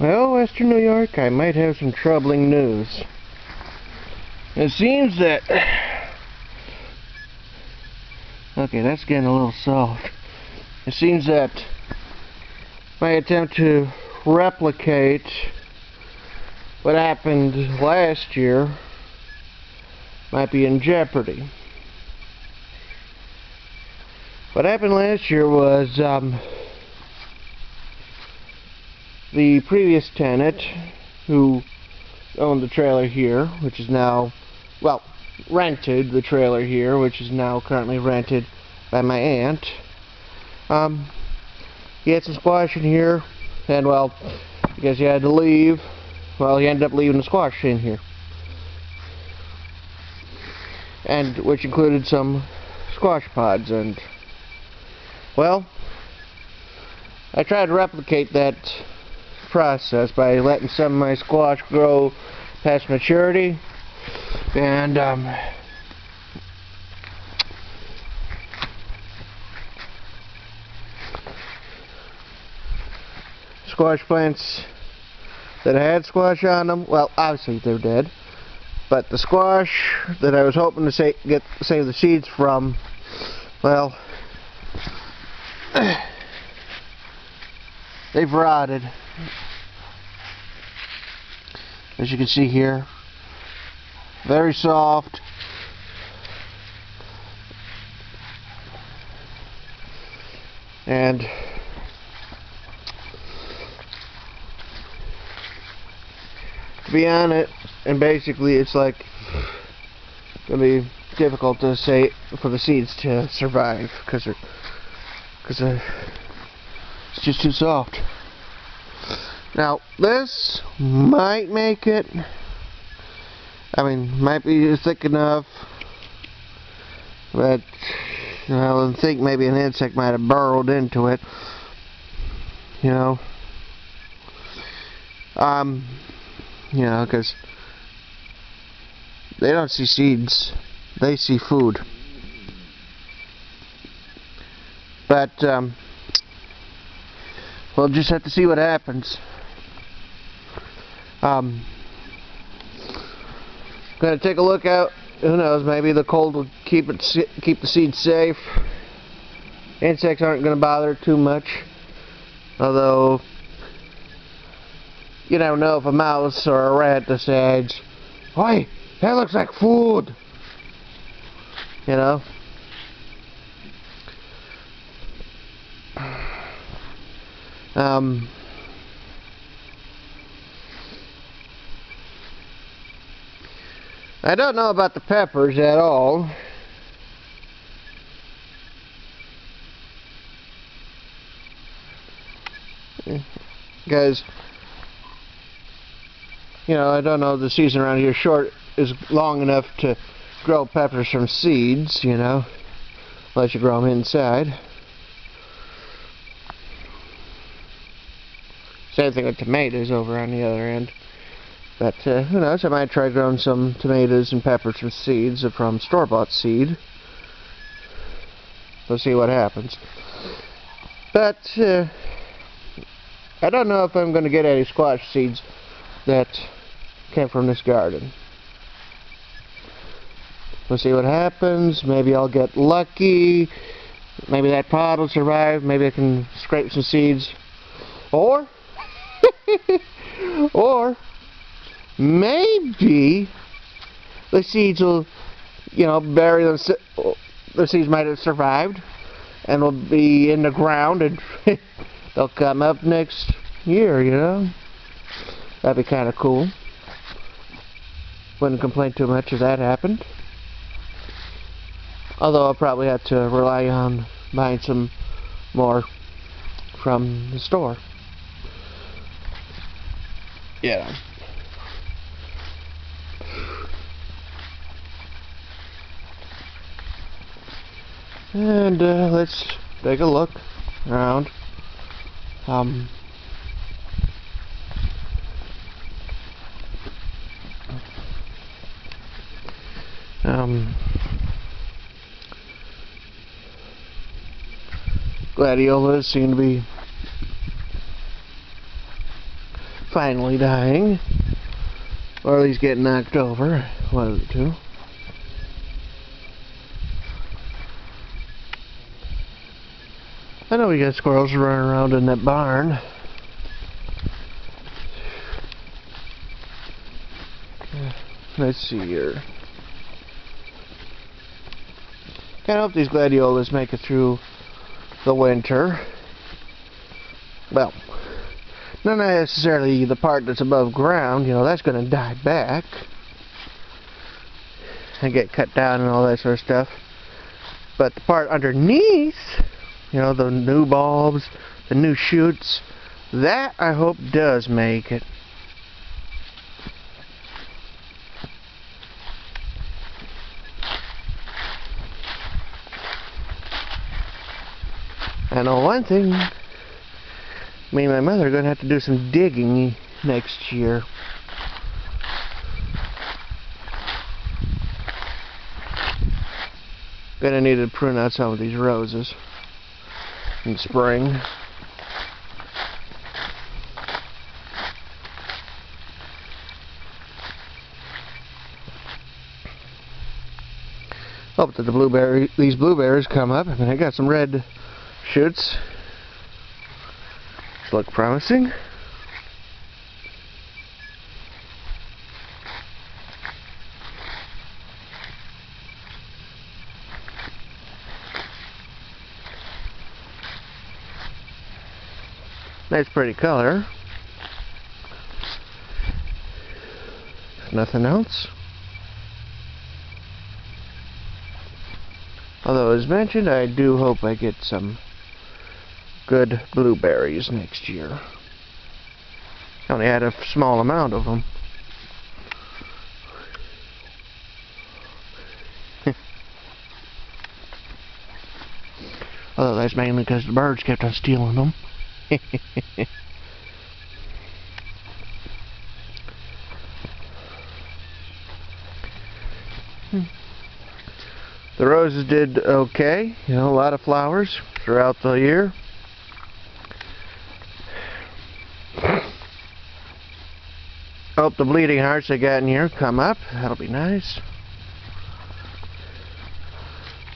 Well, Western New York, I might have some troubling news. It seems that... Okay, that's getting a little soft. It seems that my attempt to replicate what happened last year might be in jeopardy. What happened last year was the previous tenant who owned the trailer here, which is now, well, rented the trailer here, which is now currently rented by my aunt. He had some squash in here, and well, because he had to leave, well, he ended up leaving the squash in here, and which included some squash pods. And well, I tried to replicate that process by letting some of my squash grow past maturity, and squash plants that had squash on them, well, obviously they're dead, but the squash that I was hoping to save the seeds from, well, they've rotted. As you can see here, very soft, and to be honest, and basically it's like gonna be difficult to say for the seeds to survive because it's just too soft. Now this might make it, I mean, might be thick enough, but I think maybe an insect might have burrowed into it, you know, because they don't see seeds, they see food. But we'll just have to see what happens. Gonna take a look out. Who knows? Maybe the cold will keep the seeds safe. Insects aren't gonna bother too much. Although you never know if a mouse or a rat decides, "Oi, that looks like food." You know. I don't know about the peppers at all. Because, you know, I don't know, the season around here is long enough to grow peppers from seeds, you know, unless you grow them inside. Same thing with tomatoes over on the other end. But who knows, I might try growing some tomatoes and peppers from seeds, from store-bought seed. We'll see what happens. But I don't know if I'm going to get any squash seeds that came from this garden. We'll see what happens. Maybe I'll get lucky. Maybe that pod will survive. Maybe I can scrape some seeds. Or or maybe the seeds will, you know, bury them. The seeds might have survived and will be in the ground, and they'll come up next year, you know. That'd be kind of cool. Wouldn't complain too much if that happened. Although I'll probably have to rely on buying some more from the store. Yeah. And let's take a look around. Gladiolas seem to be finally dying. Or at least getting knocked over. One of the two. I know we got squirrels running around in that barn. Let's see here. Kinda hope these gladiolas make it through the winter. Well, not necessarily the part that's above ground, you know, that's gonna die back and get cut down and all that sort of stuff. But the part underneath, you know, the new bulbs, the new shoots, that I hope does make it. I know one thing, me and my mother are going to have to do some digging next year. Gonna need to prune out some of these roses in spring. Hope that these blueberries come up. I mean, I got some red shoots. These look promising. Nice pretty color. If nothing else. Although, as mentioned, I do hope I get some good blueberries next year. I only had a small amount of them. Although that's mainly because the birds kept on stealing them. The roses did okay, you know, a lot of flowers throughout the year. Hope the bleeding hearts I got in here come up. That'll be nice.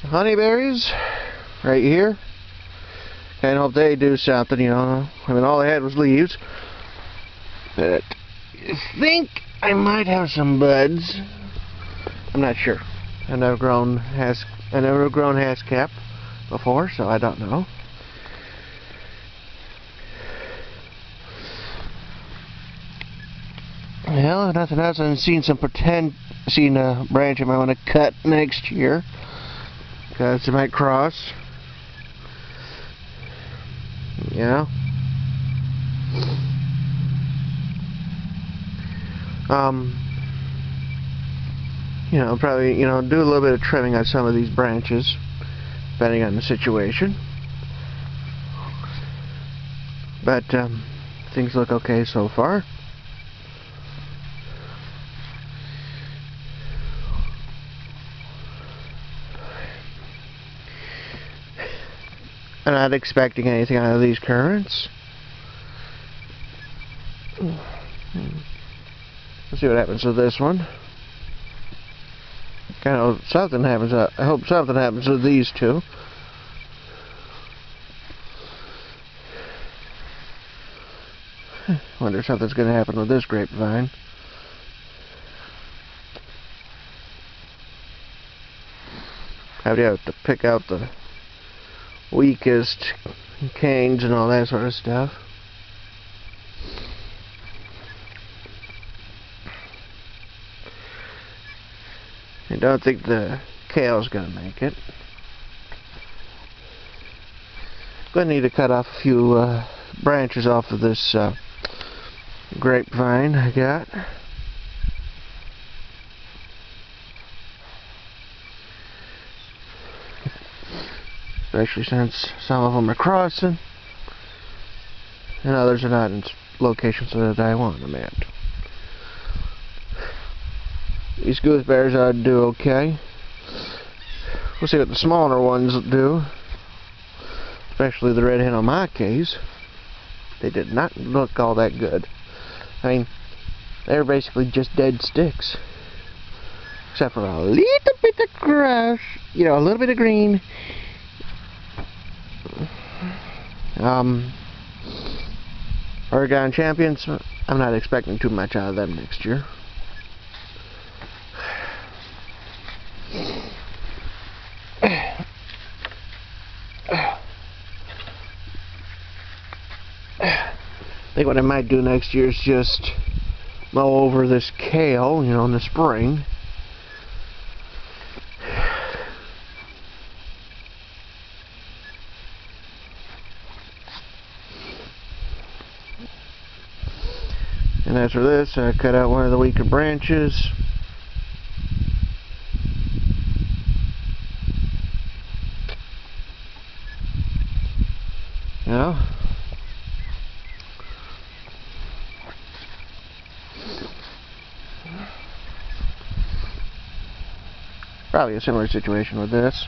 Honeyberries, right here. And hope they do something, you know. I mean, all I had was leaves. But I think I might have some buds. I'm not sure. I've never grown hascap before, so I don't know. Well, if nothing else, I've seen a branch I might want to cut next year, because it might cross. Yeah. You know, probably, you know, do a little bit of trimming on some of these branches, depending on the situation. But, things look okay so far. I'm not expecting anything out of these currants. Let's see what happens with this one. Kind of something happens. I hope something happens with these two. Wonder if something's going to happen with this grapevine. I'd have to pick out the weakest canes and all that sort of stuff. I don't think the kale's gonna make it. Gonna need to cut off a few branches off of this grapevine I got. Especially since some of them are crossing and others are not in locations that I want them at. These gooseberries ought to do okay. We'll see what the smaller ones do. Especially the red hen on my case. They did not look all that good. I mean, they're basically just dead sticks. Except for a little bit of grass, you know, a little bit of green. Oregon champions, I'm not expecting too much out of them next year. I think what I might do next year is just mow over this kale, you know, in the spring. And as for this, I cut out one of the weaker branches. You know? Probably a similar situation with this.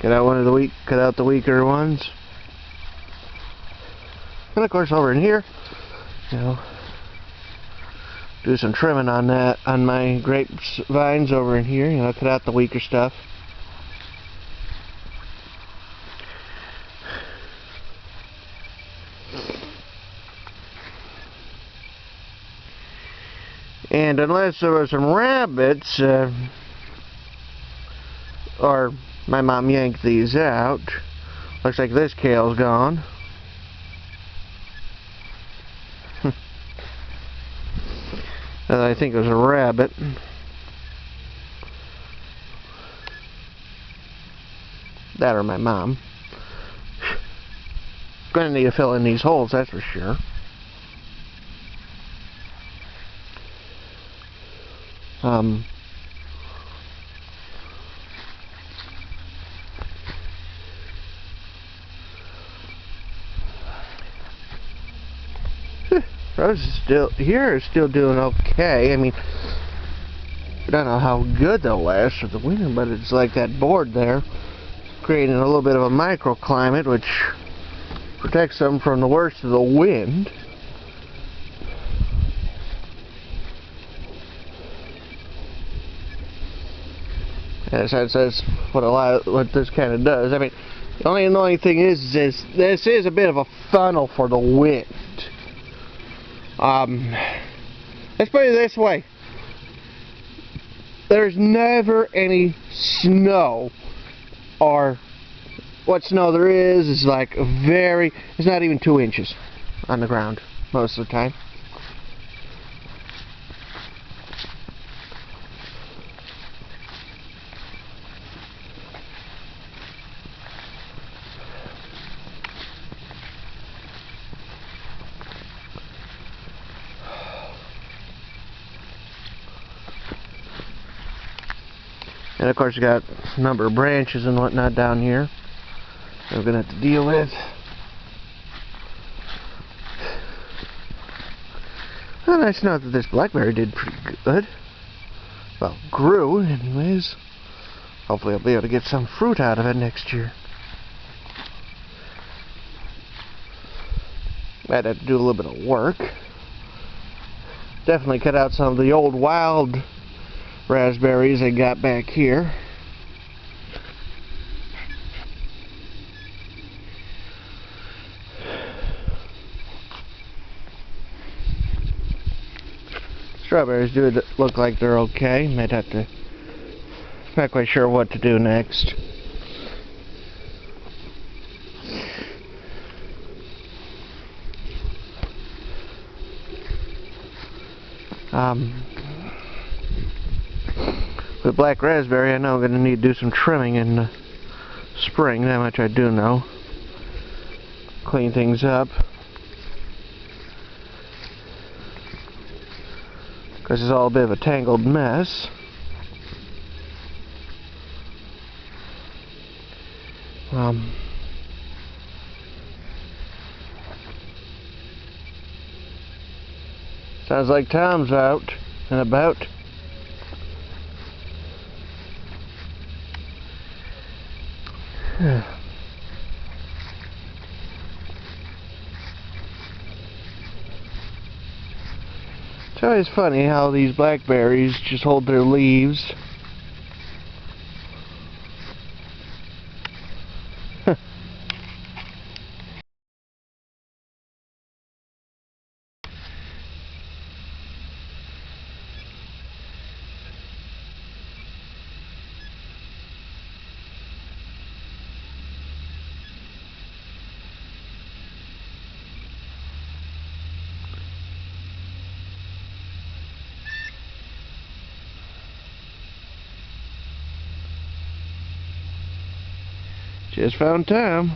Cut out the weaker ones. And of course over in here, you know, do some trimming on that, on my grapevines over in here, you know, cut out the weaker stuff. And unless there were some rabbits, or my mom yanked these out, looks like this kale's gone. I think it was a rabbit. That or my mom. Gonna need to fill in these holes, that's for sure. Rose is still doing okay. I mean, I don't know how good they'll last for the winter, but it's like that board there, creating a little bit of a microclimate, which protects them from the worst of the wind. Yes, that's what this kind of does. I mean, the only annoying thing is this is a bit of a funnel for the wind. Let's put it this way. There's never any snow, or what snow there is like it's not even 2 inches on the ground most of the time. And of course you got a number of branches and whatnot down here that we're going to have to deal with. Well, nice to know that this blackberry did pretty good. Well, grew anyways. Hopefully I'll be able to get some fruit out of it next year. Might have to do a little bit of work. Definitely cut out some of the old wild raspberries I got back here. Strawberries do look like they're okay. Might have to, not quite sure what to do next. With black raspberry, I know I'm going to need to do some trimming in the spring. That much I do know. Clean things up. Because it's all a bit of a tangled mess. Sounds like Tom's out and about. It's always funny how these blackberries just hold their leaves. Just found time.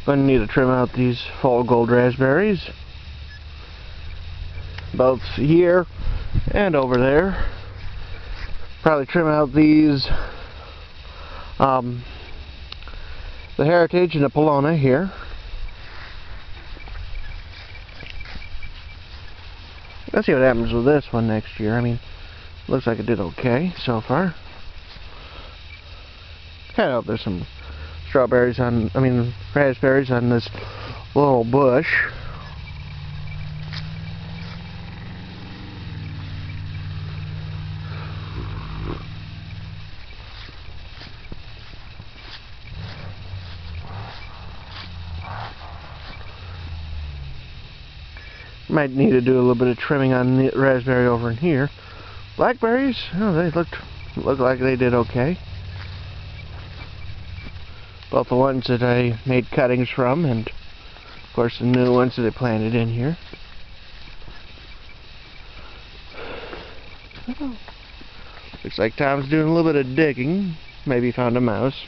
Gonna need to trim out these fall gold raspberries, both here and over there. Probably trim out these, the Heritage and the Polona here. Let's see what happens with this one next year. I mean, looks like it did okay so far. Kind of hope there's some raspberries on this little bush. Might need to do a little bit of trimming on the raspberry over in here. Blackberries, oh, they look like they did okay. Both the ones that I made cuttings from, and of course the new ones that I planted in here. Oh. Looks like Tom's doing a little bit of digging. Maybe he found a mouse.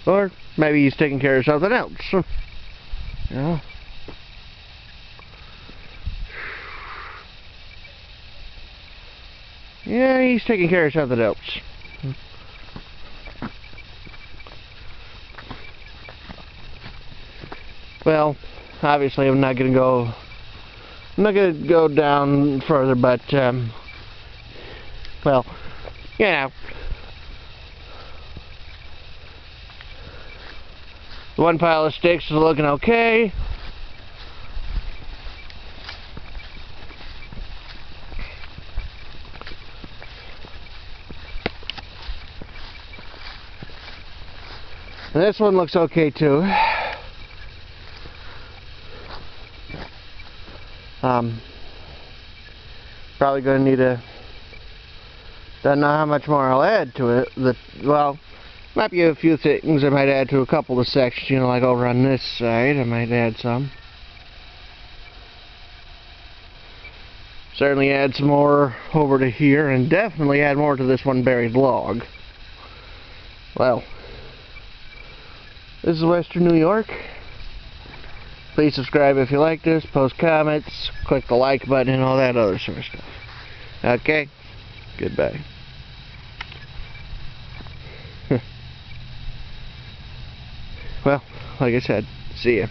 Or maybe he's taking care of something else. Yeah. Yeah, he's taking care of something else. Well, obviously I'm not gonna go down further, but well, you know, the one pile of sticks is looking okay. And this one looks okay too. Probably going to need a... Don't know how much more I'll add to it. Well, might be a few things I might add to a couple of sections, you know, like over on this side, I might add some. Certainly add some more over to here, and definitely add more to this one buried log. Well, this is Western New York. Please subscribe if you like this, post comments, click the like button, and all that other sort of stuff. Okay? Goodbye. Well, like I said, see ya.